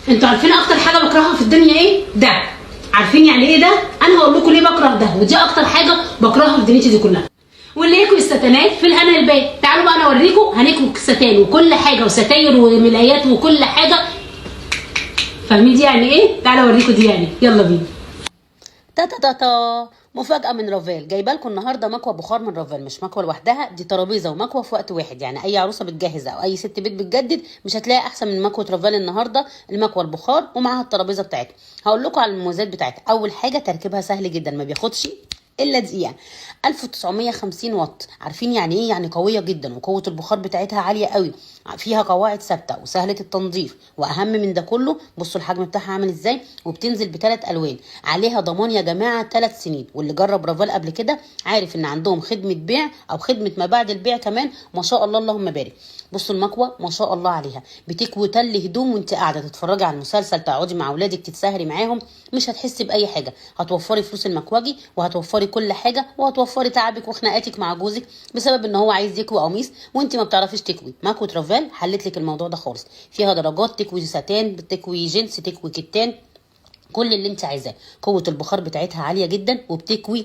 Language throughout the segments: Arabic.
انتوا عارفين اكتر حاجه بكرهها في الدنيا ايه؟ ده. عارفين يعني ايه ده؟ انا هقول لكم ليه بكره ده، ودي اكتر حاجه بكرهها في دنيتي دي كلها. واللي يكوي الستانات في الهنا الباقي. تعالوا بقى انا اوريكم هنكوي ستان وكل حاجه وستاير وملايات وكل حاجه. فاهمين دي يعني ايه؟ تعالوا اوريكم دي يعني. يلا بينا. تا مفاجأة من رافال، جايبه لكم النهارده مكوى بخار من رافال، مش مكوى لوحدها، دي ترابيزه ومكوى في وقت واحد. يعني اي عروسه بتجهز او اي ست بيت بتجدد مش هتلاقي احسن من مكوى رافال النهارده، المكوى البخار ومعاها الترابيزه بتاعتها. هقول لكم على المميزات بتاعتها. اول حاجه تركيبها سهل جدا، ما بياخدش الا دقيقه. 1950 واط، عارفين يعني ايه؟ يعني قويه جدا، وقوه البخار بتاعتها عاليه قوي، فيها قواعد ثابته وسهله التنظيف، واهم من ده كله بصوا الحجم بتاعها عامل ازاي، وبتنزل ب3 الوان، عليها ضمان يا جماعه 3 سنين. واللي جرب رافال قبل كده عارف ان عندهم خدمه بيع او خدمه ما بعد البيع كمان، ما شاء الله اللهم بارك. بصوا المكوى ما شاء الله عليها، بتكوي تل هدوم وانت قاعده تتفرجي على المسلسل، تقعدي مع اولادك تتسهري معاهم، مش هتحسي باي حاجه. هتوفري فلوس المكواجي وهتوفري كل حاجه، وهتوفري تعبك وخناقاتك مع جوزك بسبب ان هو عايز يكوي قميص وانت ما بتعرفيش تكوي. مكوى رافال حلت لك الموضوع ده خالص. فيها درجات، تكوي ستان، بتكوي جنس، تكوي كتان، كل اللي انت عايزاه. قوه البخار بتاعتها عاليه جدا، وبتكوي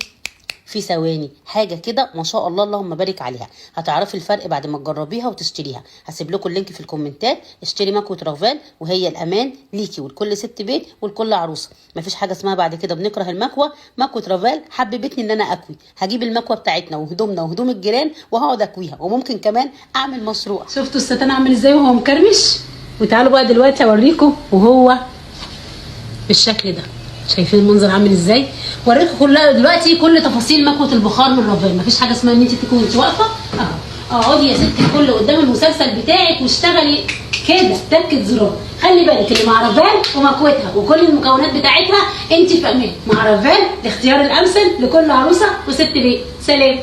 في ثواني، حاجه كده ما شاء الله اللهم بارك عليها. هتعرفي الفرق بعد ما تجربيها وتشتريها. هسيب لكم اللينك في الكومنتات. اشتري مكوى رافال، وهي الامان ليكي ولكل ست بيت ولكل عروسه. مفيش حاجه اسمها بعد كده بنكره المكوى. مكوى رافال حببتني ان انا اكوي. هجيب المكوى بتاعتنا وهدومنا وهدوم الجيران وهقعد اكويها، وممكن كمان اعمل مشروع. شفتوا الستان عامل ازاي وهو مكرمش؟ وتعالوا بقى دلوقتي اوريكم وهو بالشكل ده. شايفين المنظر عامل ازاي؟ وريكم كلها دلوقتي كل تفاصيل مكوة البخار من رافال. مفيش حاجه اسمها ان انت تكوي وانت واقفه. اهو اقعدي يا ستي الكل قدام المسلسل بتاعك واشتغلي كده تكه زرار. خلي بالك اللي مع رافال ومكوتها وكل المكونات بتاعتها انت في امان. مع رافال الاختيار الامثل لكل عروسه وست بيت. سلام.